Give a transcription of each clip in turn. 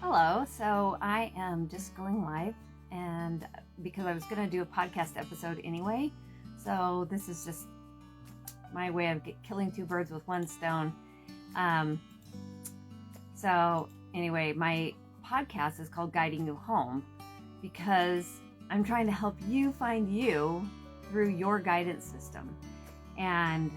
Hello. So I am just going live, and because I was going to do a podcast episode anyway, so this is just my way of killing two birds with one stone. Um, so anyway, my podcast is called Guiding You Home because I'm trying to help you find you through your guidance system. And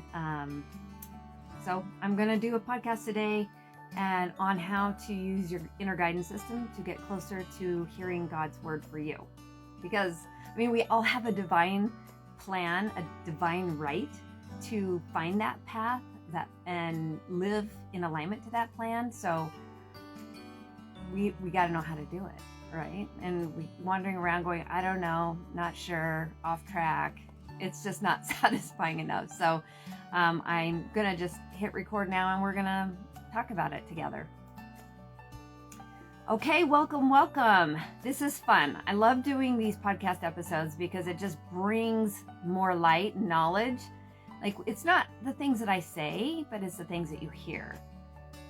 so I'm going to do a podcast today and on how to use your inner guidance system to get closer to hearing God's word for you. Because, we all have a divine plan, a divine right to find that path and live in alignment to that plan. So we got to know how to do it, right? And we wandering around going, I don't know, not sure, off track. It's just not satisfying enough. So I'm going to just hit record now and we're going to talk about it together. Okay, welcome. This is fun. I love doing these podcast episodes because it just brings more light and knowledge. Like, it's not the things that I say, but it's the things that you hear.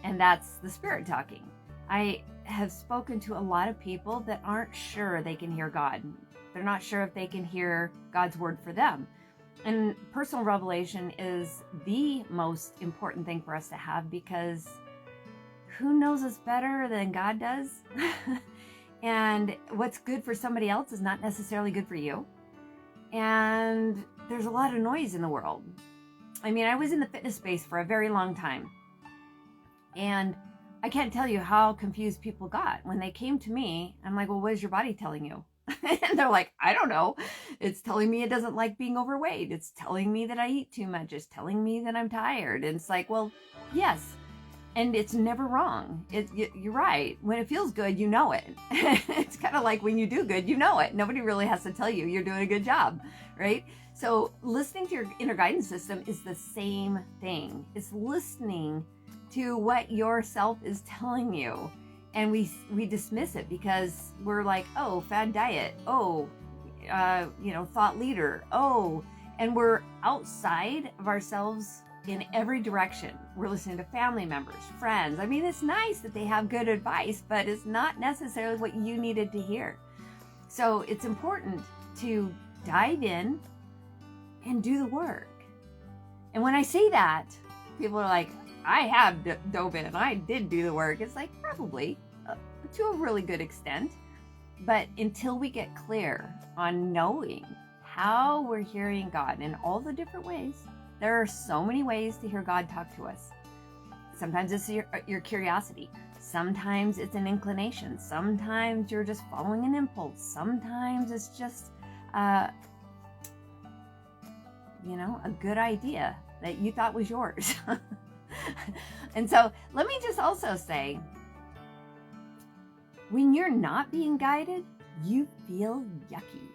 And that's the spirit talking. I have spoken to a lot of people that aren't sure they can hear God. They're not sure if they can hear God's word for them. And personal revelation is the most important thing for us to have because who knows us better than God does? And what's good for somebody else is not necessarily good for you. And there's a lot of noise in the world. I was in the fitness space for a very long time. And I can't tell you how confused people got. When they came to me, I'm like, well, what is your body telling you? And they're like, I don't know. It's telling me it doesn't like being overweight. It's telling me that I eat too much. It's telling me that I'm tired. And it's like, well, yes. And it's never wrong. You're right. When it feels good, you know it. It's kind of like when you do good, you know it. Nobody really has to tell you you're doing a good job, right? So listening to your inner guidance system is the same thing. It's listening to what your self is telling you. And we dismiss it because we're like, oh, fad diet. Oh, thought leader. Oh, and we're outside of ourselves in every direction. We're listening to family members, friends. It's nice that they have good advice, but it's not necessarily what you needed to hear. So it's important to dive in and do the work. And when I say that, people are like, I have dove in. I did do the work. It's like, probably to a really good extent. But until we get clear on knowing how we're hearing God in all the different ways, there are so many ways to hear God talk to us. Sometimes it's your curiosity. Sometimes it's an inclination. Sometimes you're just following an impulse. Sometimes it's just, a good idea that you thought was yours. And so let me just also say, when you're not being guided, you feel yucky.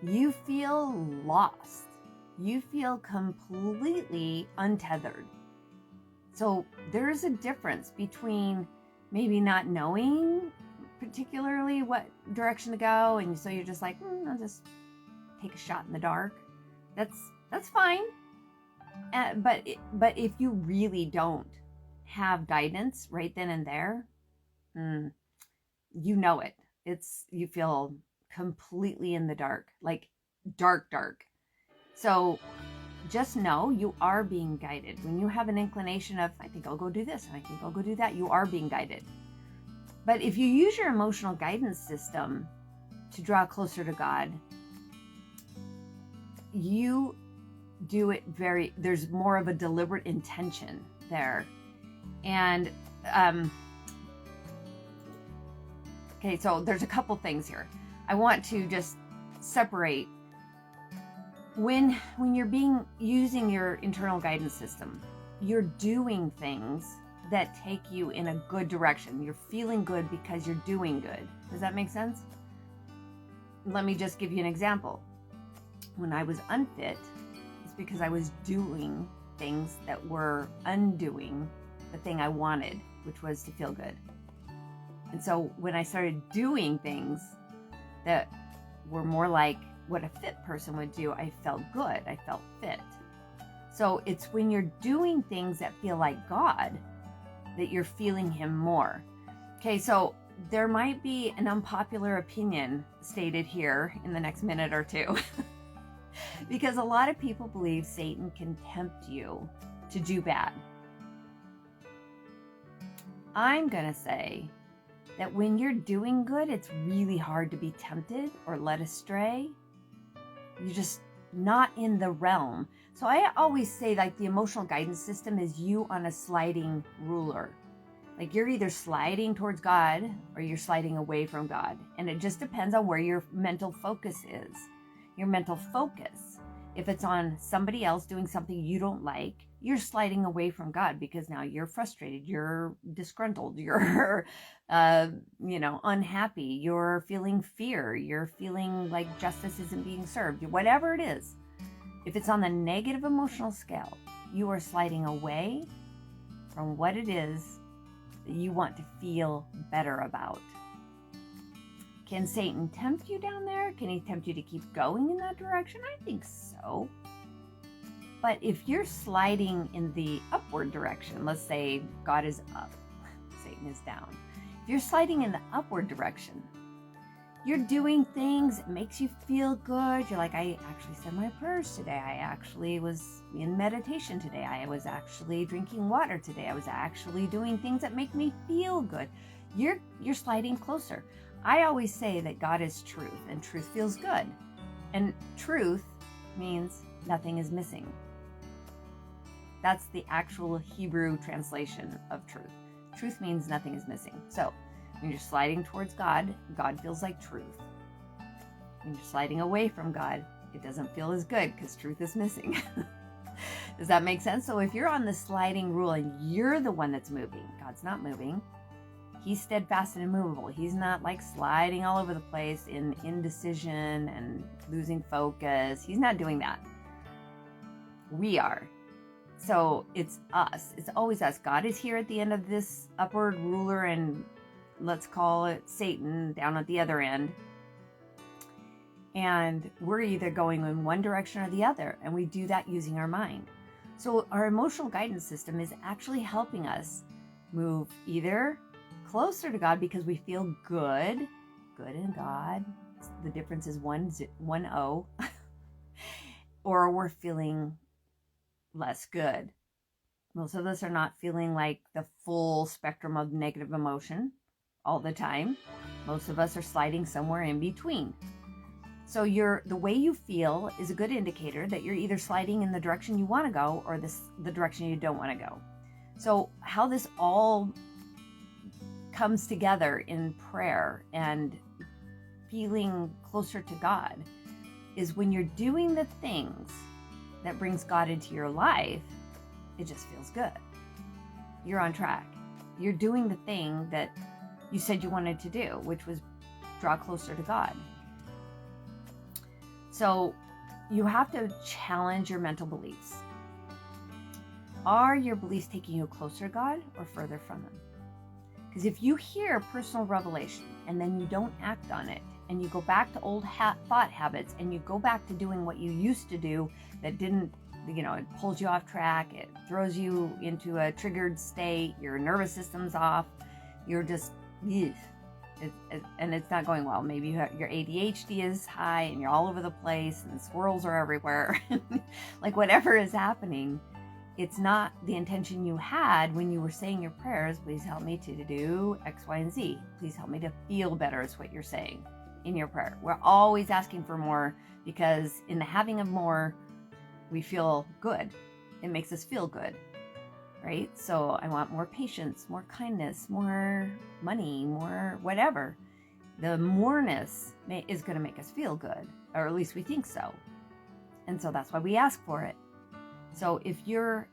You feel lost. You feel completely untethered. So there's a difference between maybe not knowing particularly what direction to go, and so you're just like, I'll just take a shot in the dark. That's fine. But if you really don't have guidance right then and there, you know it. You feel completely in the dark, like dark. So just know you are being guided. When you have an inclination of, I think I'll go do this, and I think I'll go do that, you are being guided. But if you use your emotional guidance system to draw closer to God, you do it there's more of a deliberate intention there. And, okay, so there's a couple things here. I want to just separate when you're using your internal guidance system, you're doing things that take you in a good direction. You're feeling good because you're doing good. Does that make sense? Let me just give you an example. When I was unfit, it's because I was doing things that were undoing the thing I wanted, which was to feel good. And so when I started doing things that were more like what a fit person would do, I felt good. I felt fit. So it's when you're doing things that feel like God that you're feeling him more. Okay, so there might be an unpopular opinion stated here in the next minute or two. Because a lot of people believe Satan can tempt you to do bad. I'm going to say that when you're doing good, it's really hard to be tempted or led astray. You're just not in the realm. So I always say, like, the emotional guidance system is you on a sliding ruler. Like, you're either sliding towards God or you're sliding away from God. And it just depends on where your mental focus is. Your mental focus, if it's on somebody else doing something you don't like, you're sliding away from God because now you're frustrated, you're disgruntled, you're, unhappy, you're feeling fear, you're feeling like justice isn't being served, whatever it is. If it's on the negative emotional scale, you are sliding away from what it is that you want to feel better about. Can Satan tempt you down there? Can he tempt you to keep going in that direction? I think so. But if you're sliding in the upward direction, let's say God is up, Satan is down. If you're sliding in the upward direction, you're doing things, it makes you feel good. You're like, I actually said my prayers today. I actually was in meditation today. I was actually drinking water today. I was actually doing things that make me feel good. You're sliding closer. I always say that God is truth, and truth feels good. And truth means nothing is missing. That's the actual Hebrew translation of truth. Truth means nothing is missing. So when you're sliding towards God, God feels like truth. When you're sliding away from God, it doesn't feel as good because truth is missing. Does that make sense? So if you're on the sliding rule and you're the one that's moving, God's not moving. He's steadfast and immovable. He's not like sliding all over the place in indecision and losing focus. He's not doing that. We are. So it's us. It's always us. God is here at the end of this upward ruler, and let's call it Satan down at the other end. And we're either going in one direction or the other, and we do that using our mind. So our emotional guidance system is actually helping us move either closer to God because we feel good in God. The difference is 1-0. Or we're feeling less good. Most of us are not feeling like the full spectrum of negative emotion all the time. Most of us are sliding somewhere in between. So the way you feel is a good indicator that you're either sliding in the direction you want to go or the direction you don't want to go. So how this all comes together in prayer and feeling closer to God is when you're doing the things that brings God into your life, it just feels good. You're on track. You're doing the thing that you said you wanted to do, which was draw closer to God. So you have to challenge your mental beliefs. Are your beliefs taking you closer to God or further from Him? Because if you hear personal revelation and then you don't act on it, and you go back to old thought habits, and you go back to doing what you used to do that didn't, it pulls you off track, it throws you into a triggered state, your nervous system's off, you're just, and it's not going well. Maybe your ADHD is high and you're all over the place and squirrels are everywhere. Like whatever is happening, it's not the intention you had when you were saying your prayers. Please help me to do X, Y, and Z. Please help me to feel better is what you're saying in your prayer. We're always asking for more because in the having of more, we feel good. It makes us feel good, right? So I want more patience, more kindness, more money, more whatever. The moreness is going to make us feel good, or at least we think so. And so that's why we ask for it. So if your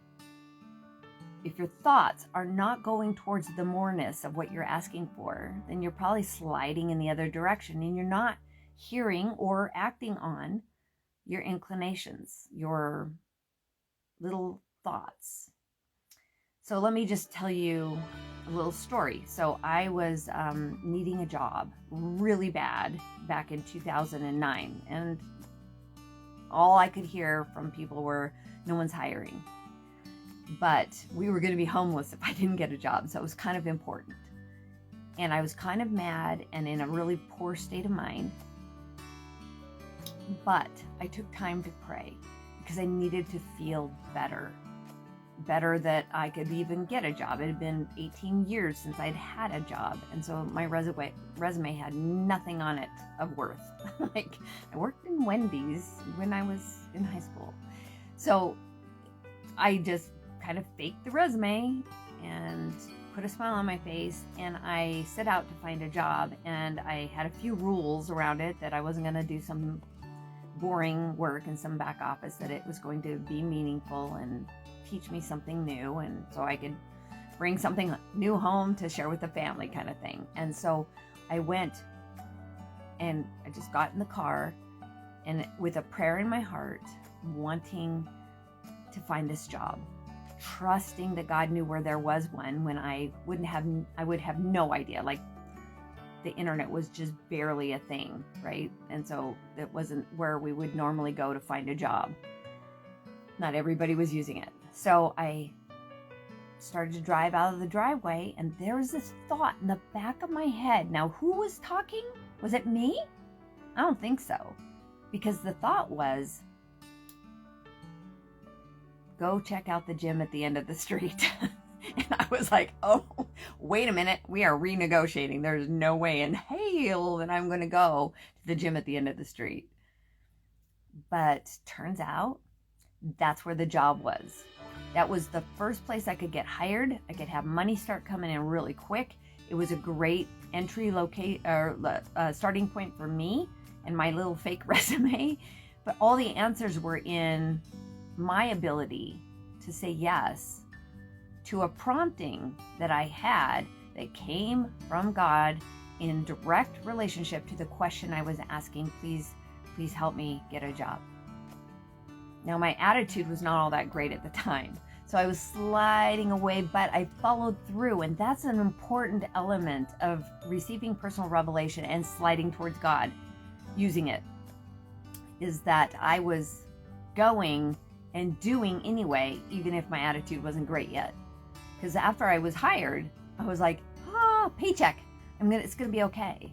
thoughts are not going towards the moreness of what you're asking for, then you're probably sliding in the other direction and you're not hearing or acting on your inclinations, your little thoughts. So let me just tell you a little story. So I was needing a job really bad back in 2009, and all I could hear from people were, no one's hiring. But we were going to be homeless if I didn't get a job, so it was kind of important. and I was kind of mad and in a really poor state of mind. But I took time to pray because I needed to feel better that I could even get a job. It had been 18 years since I'd had a job. And so my resume had nothing on it of worth. Like, I worked in Wendy's when I was in high school. So I just kind of faked the resume and put a smile on my face, and I set out to find a job. And I had a few rules around it, that I wasn't going to do some boring work in some back office, that it was going to be meaningful and teach me something new, and so I could bring something new home to share with the family, kind of thing. And so I went, and I just got in the car, and with a prayer in my heart, wanting to find this job, trusting that God knew where there was one when I would have no idea. Like, the internet was just barely a thing, right? And so it wasn't where we would normally go to find a job. Not everybody was using it. So I started to drive out of the driveway, and there was this thought in the back of my head. Now, who was talking? Was it me? I don't think so. Because the thought was, go check out the gym at the end of the street. And I was like, oh, wait a minute. We are renegotiating. There's no way in hell that I'm going to go to the gym at the end of the street. But turns out that's where the job was. That was the first place I could get hired. I could have money start coming in really quick. It was a great entry starting point for me and my little fake resume. But all the answers were in my ability to say yes to a prompting that I had that came from God in direct relationship to the question I was asking, please help me get a job. Now, my attitude was not all that great at the time, so I was sliding away, but I followed through, and that's an important element of receiving personal revelation and sliding towards God, using it, is that I was going and doing anyway, even if my attitude wasn't great yet. Because after I was hired, I was like, paycheck, it's gonna be okay.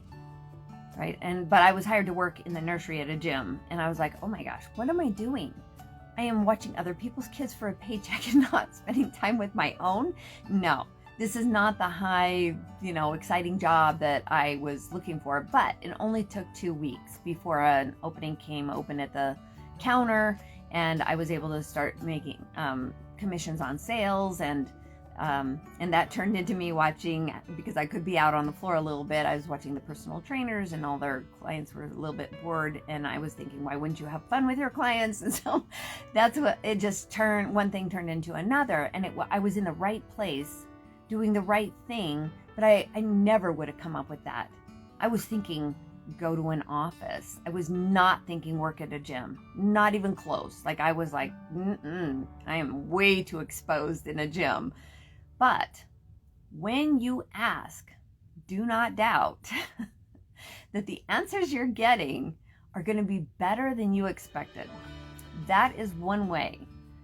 Right? But I was hired to work in the nursery at a gym, and I was like, oh my gosh, what am I doing? I am watching other people's kids for a paycheck and not spending time with my own. No, this is not the high, exciting job that I was looking for. But it only took 2 weeks before an opening came open at the counter, and I was able to start making commissions on sales, and that turned into me watching, because I could be out on the floor a little bit. I was watching the personal trainers, and all their clients were a little bit bored, and I was thinking, why wouldn't you have fun with your clients? And so that's what it just turned, one thing turned into another, and I was in the right place doing the right thing, but I never would have come up with that. I was thinking go to an office. I was not thinking work at a gym, not even close. Like, I was like, I am way too exposed in a gym. But when you ask, do not doubt that the answers you're getting are going to be better than you expected. That is one way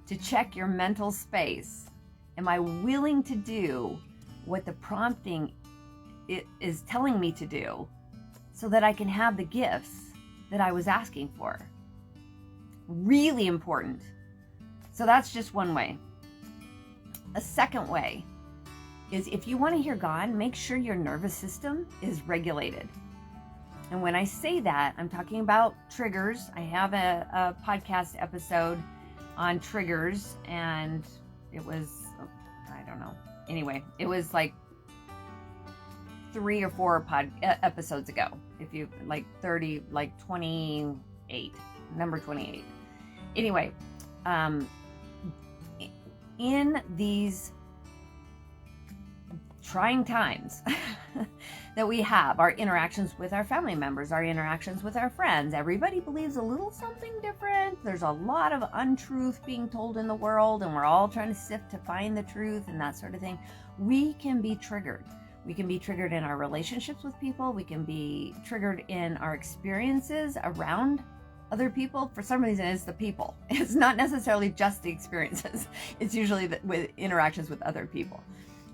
to check your mental space. Am I willing to do what the prompting is telling me to do so that I can have the gifts that I was asking for? Really important. So that's just one way. A second way is, if you want to hear God, make sure your nervous system is regulated. And when I say that, I'm talking about triggers. I have a podcast episode on triggers, and it was, I don't know. Anyway, it was like 3 or 4 episodes ago. If you 28, number 28. Anyway, in these trying times that we have, our interactions with our family members, our interactions with our friends, everybody believes a little something different. There's a lot of untruth being told in the world, and we're all trying to sift to find the truth and that sort of thing. We can be triggered. We can be triggered in our relationships with people. We can be triggered in our experiences around other people. For some reason, it's the people. It's not necessarily just the experiences. It's usually with interactions with other people.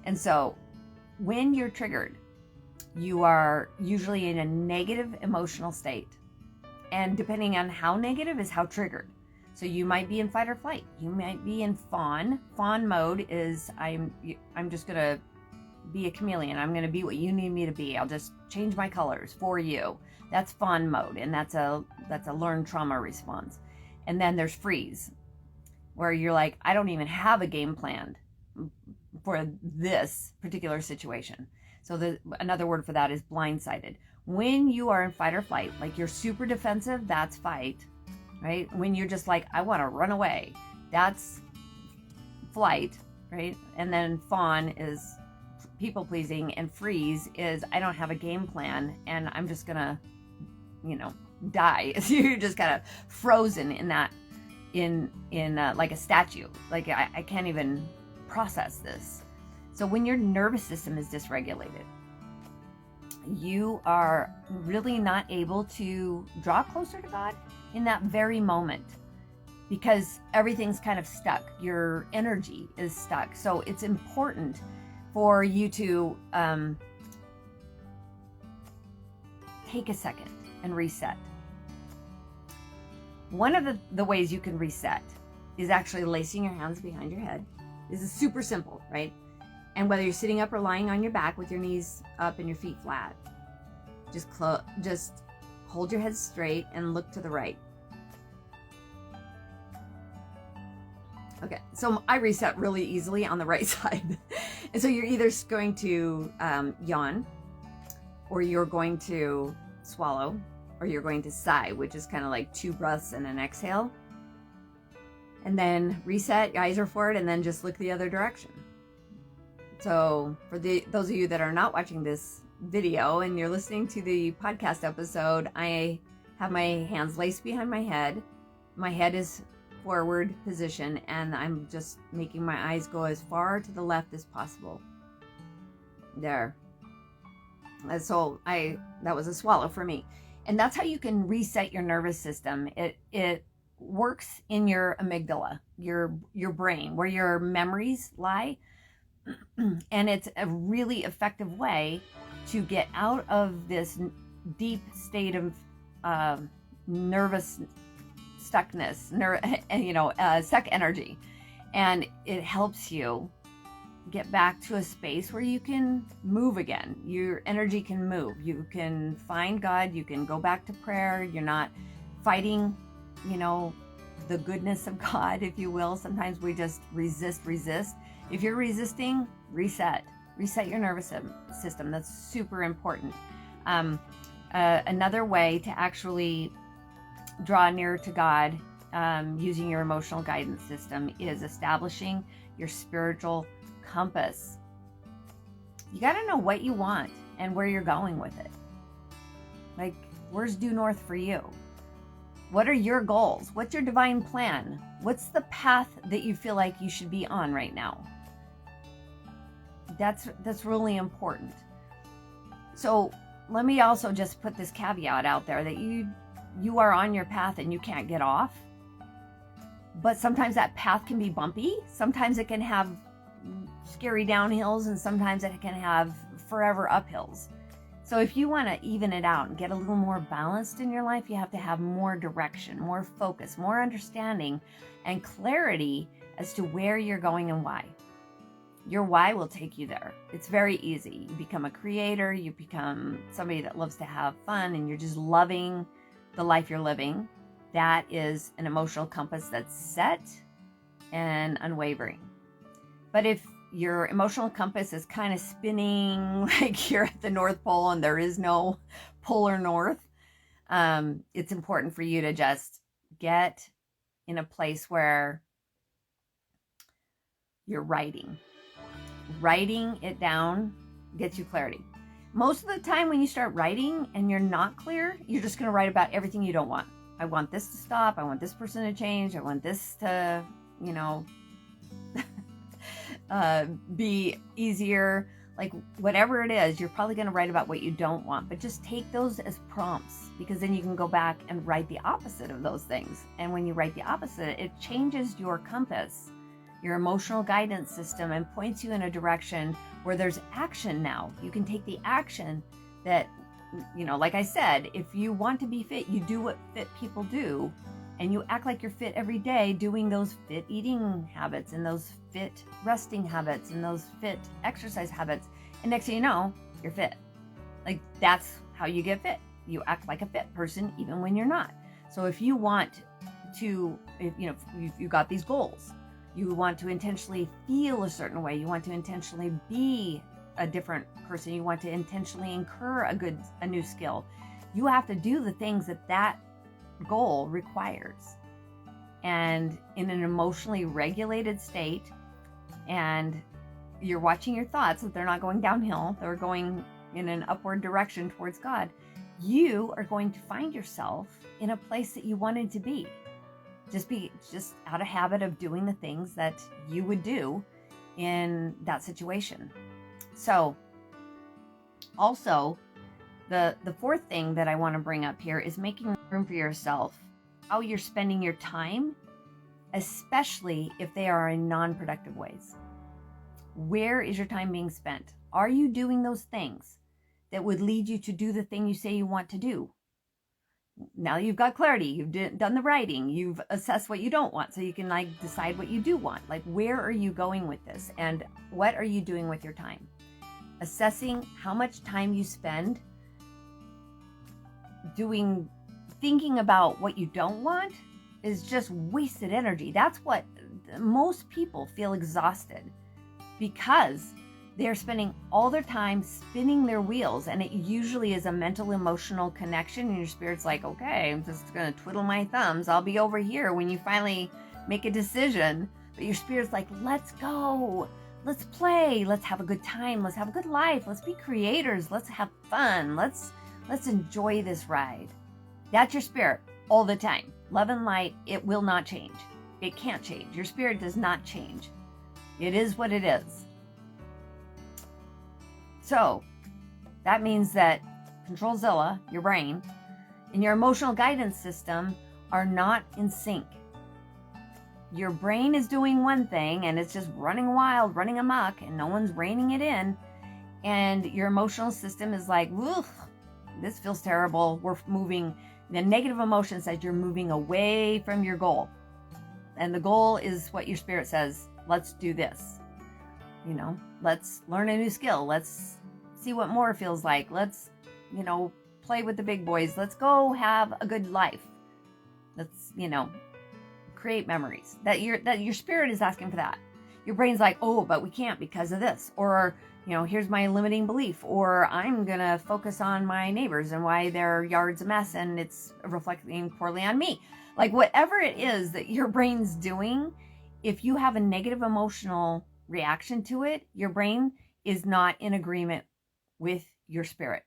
And so when you're triggered, you are usually in a negative emotional state. And depending on how negative is how triggered. So you might be in fight or flight. You might be in fawn. Fawn mode is I'm just going to be a chameleon. I'm going to be what you need me to be. I'll just change my colors for you. That's fawn mode, and that's a learned trauma response. And then there's freeze, where you're like, I don't even have a game planned for this particular situation. So another word for that is blindsided. When you are in fight or flight, like you're super defensive, that's fight, right? When you're just like, I want to run away, that's flight, right? And then fawn is people pleasing, and freeze is I don't have a game plan and I'm just gonna, die. So you're just kind of frozen in that, in like a statue. Like I can't even process this. So when your nervous system is dysregulated, you are really not able to draw closer to God in that very moment, because everything's kind of stuck. Your energy is stuck. So it's important for you to take a second and reset. One of the ways you can reset is actually lacing your hands behind your head. This is super simple, right? And whether you're sitting up or lying on your back with your knees up and your feet flat, just hold your head straight and look to the right. Okay, so I reset really easily on the right side. And so you're either going to yawn, or you're going to swallow, or you're going to sigh, which is kind of like 2 breaths and an exhale. And then reset, your eyes are forward, and then just look the other direction. So for those of you that are not watching this video and you're listening to the podcast episode, I have my hands laced behind my head. My head is forward position, and I'm just making my eyes go as far to the left as possible. There. And so that was a swallow for me. And that's how you can reset your nervous system. It works in your amygdala, your brain, where your memories lie. And it's a really effective way to get out of this deep state of nervous stuckness, stuck energy. And it helps you get back to a space where you can move again. Your energy can move. You can find God. You can go back to prayer. You're not fighting, the goodness of God, if you will. Sometimes we just resist. If you're resisting, reset your nervous system. That's super important. Another way to actually draw near to God using your emotional guidance system is establishing your spiritual compass. You got to know what you want and where you're going with it. Like, where's due north for you? What are your goals? What's your divine plan? What's the path that you feel like you should be on right now? That's really important. So let me also just put this caveat out there that you are on your path and you can't get off. But sometimes that path can be bumpy. Sometimes it can have scary downhills, and sometimes it can have forever uphills. So if you want to even it out and get a little more balanced in your life, you have to have more direction, more focus, more understanding, and clarity as to where you're going and why. Your why will take you there. It's very easy. You become a creator, you become somebody that loves to have fun, and you're just loving the life you're living. That is an emotional compass that's set and unwavering. But if your emotional compass is kind of spinning like you're at the North Pole and there is no polar north, it's important for you to just get in a place where you're writing it down gets you clarity. Most of the time when you start writing and you're not clear, you're just going to write about everything you don't want. I want this to stop. I want this person to change. I want this to, be easier. Like, whatever it is, you're probably going to write about what you don't want, but just take those as prompts, because then you can go back and write the opposite of those things. And when you write the opposite, it changes your compass, your emotional guidance system, and points you in a direction where there's action now. You can take the action that, like I said, if you want to be fit, you do what fit people do, and you act like you're fit every day, doing those fit eating habits and those fit resting habits and those fit exercise habits. And next thing you know, you're fit. Like, that's how you get fit. You act like a fit person even when you're not. So if you want to, if you got these goals, you want to intentionally feel a certain way, you want to intentionally be a different person, you want to intentionally incur a new skill, you have to do the things that goal requires. And in an emotionally regulated state, and you're watching your thoughts, that they're not going downhill, they're going in an upward direction towards God, you are going to find yourself in a place that you wanted to be. Just out of habit of doing the things that you would do in that situation. So also, the fourth thing that I want to bring up here is making room for yourself, how you're spending your time, especially if they are in non-productive ways. Where is your time being spent? Are you doing those things that would lead you to do the thing you say you want to do? Now you've got clarity, you've done the writing, you've assessed what you don't want, so you can decide what you do want. Where are you going with this, and what are you doing with your time? Assessing how much time you spend thinking about what you don't want is just wasted energy. That's what most people feel exhausted, because they're spending all their time spinning their wheels, and it usually is a mental emotional connection, and your spirit's like, okay, I'm just gonna twiddle my thumbs, I'll be over here when you finally make a decision. But your spirit's like, let's go, let's play, let's have a good time, let's have a good life, let's be creators, let's have fun, let's enjoy this ride. That's your spirit all the time. Love and light, it will not change. It can't change. Your spirit does not change. It is what it is. So that means that Controlzilla, your brain, and your emotional guidance system are not in sync. Your brain is doing one thing and it's just running wild, running amok, and no one's reining it in. And your emotional system is like, ugh, this feels terrible. We're moving. The negative emotion says you're moving away from your goal. And the goal is what your spirit says, let's do this. Let's learn a new skill. Let's see what more feels like. Let's, play with the big boys. Let's go have a good life. Let's, create memories. That your spirit is asking for that. Your brain's like, oh, but we can't because of this. Or, here's my limiting belief. Or I'm going to focus on my neighbors and why their yard's a mess and it's reflecting poorly on me. Whatever it is that your brain's doing, if you have a negative emotional reaction to it, your brain is not in agreement with your spirit.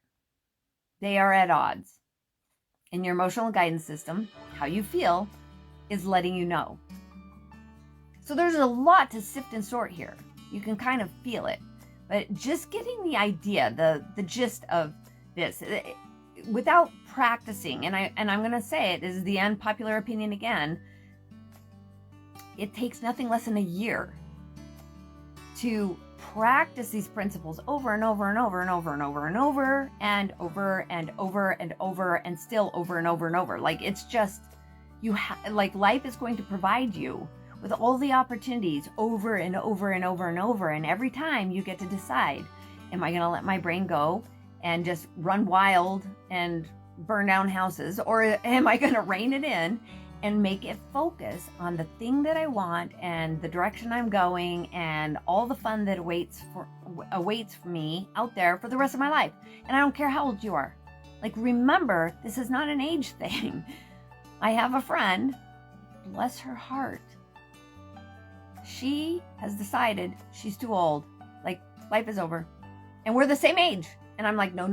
They are at odds. And your emotional guidance system, how you feel, is letting you know. So there's a lot to sift and sort here. You can kind of feel it. But just getting the idea, the gist of this, without practicing, and I'm going to say it, this is the unpopular opinion again, it takes nothing less than a year to practice these principles over and over and over and over and over and over and over and over and over and still over and over and over. It's just, life is going to provide you with all the opportunities over and over and over and over. And every time you get to decide, am I going to let my brain go and just run wild and burn down houses? Or am I going to rein it in and make it focus on the thing that I want and the direction I'm going and all the fun that awaits for me out there for the rest of my life? And I don't care how old you are. Remember, this is not an age thing. I have a friend, bless her heart. She has decided she's too old. Life is over. And we're the same age. And I'm like, no.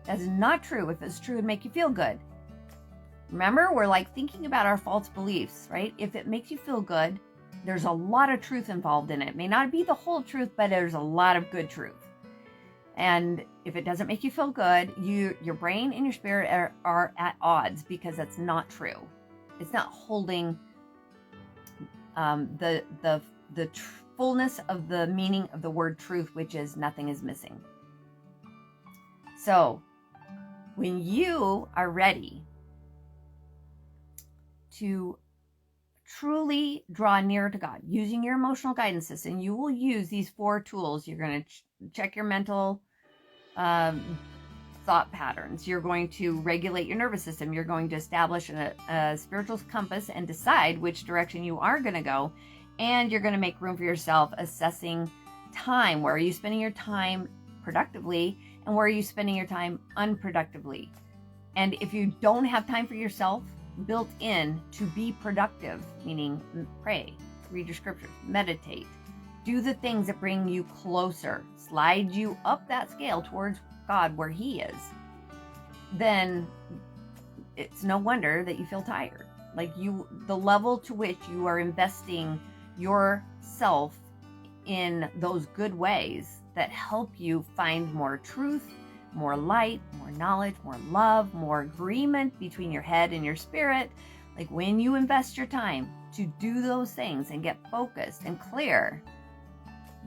That is not true. If it's true, it'd make you feel good. Remember, we're thinking about our false beliefs, right? If it makes you feel good, there's a lot of truth involved in it. It may not be the whole truth, but there's a lot of good truth. And if it doesn't make you feel good, your brain and your spirit are at odds, because that's not true. It's not holding the fullness of the meaning of the word truth, which is nothing is missing. So when you are ready to truly draw near to God using your emotional guidance system, you will use these 4 tools. You're going to check your mental thought patterns. You're going to regulate your nervous system. You're going to establish a spiritual compass and decide which direction you are going to go. And you're going to make room for yourself, assessing time. Where are you spending your time productively, and where are you spending your time unproductively? And if you don't have time for yourself built in to be productive, meaning pray, read your scriptures, meditate, do the things that bring you closer, slide you up that scale towards God where He is, then it's no wonder that you feel tired. Like the level to which you are investing yourself in those good ways that help you find more truth, more light, more knowledge, more love, more agreement between your head and your spirit. Like when you invest your time to do those things and get focused and clear,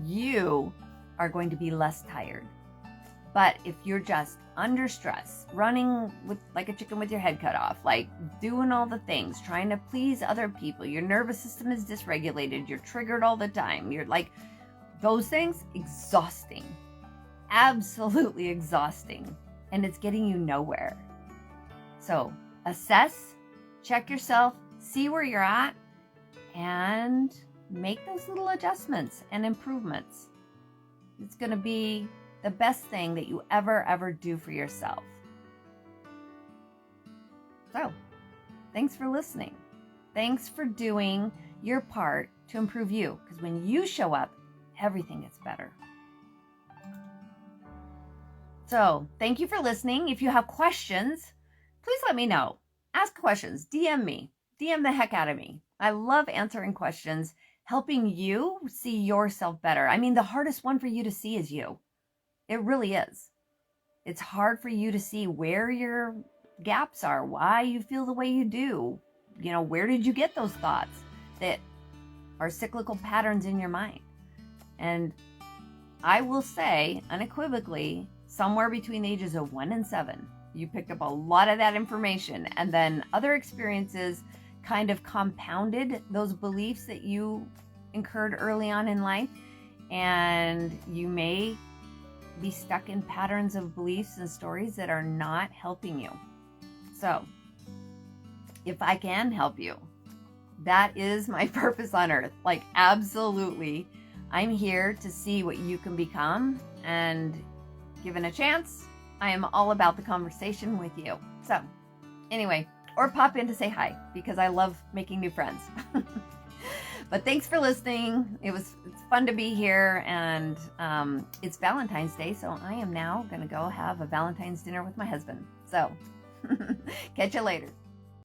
you are going to be less tired. But if you're just under stress, running with like a chicken with your head cut off, like doing all the things, trying to please other people, your nervous system is dysregulated, you're triggered all the time, you're like, those things, exhausting, absolutely exhausting, and it's getting you nowhere. So assess, check yourself, see where you're at, and make those little adjustments and improvements. It's going to be the best thing that you ever do for yourself. So, thanks for listening. Thanks for doing your part to improve you, because when you show up, everything gets better. So, thank you for listening. If you have questions, please let me know. Ask questions, DM me, DM the heck out of me. I love answering questions, helping you see yourself better. I mean, the hardest one for you to see is you. It really is. It's hard for you to see where your gaps are, why you feel the way you do. You know, where did you get those thoughts that are cyclical patterns in your mind? And I will say unequivocally, somewhere between the ages of 1 and 7, you picked up a lot of that information, and then other experiences kind of compounded those beliefs that you incurred early on in life, and you may be stuck in patterns of beliefs and stories that are not helping you. So, if I can help you, that is my purpose on earth. Like, absolutely, I'm here to see what you can become, and given a chance, I am all about the conversation with you. So, anyway, or pop in to say hi, because I love making new friends. But thanks for listening. It's fun to be here, and it's Valentine's Day, so I am now going to go have a Valentine's dinner with my husband. So, catch you later.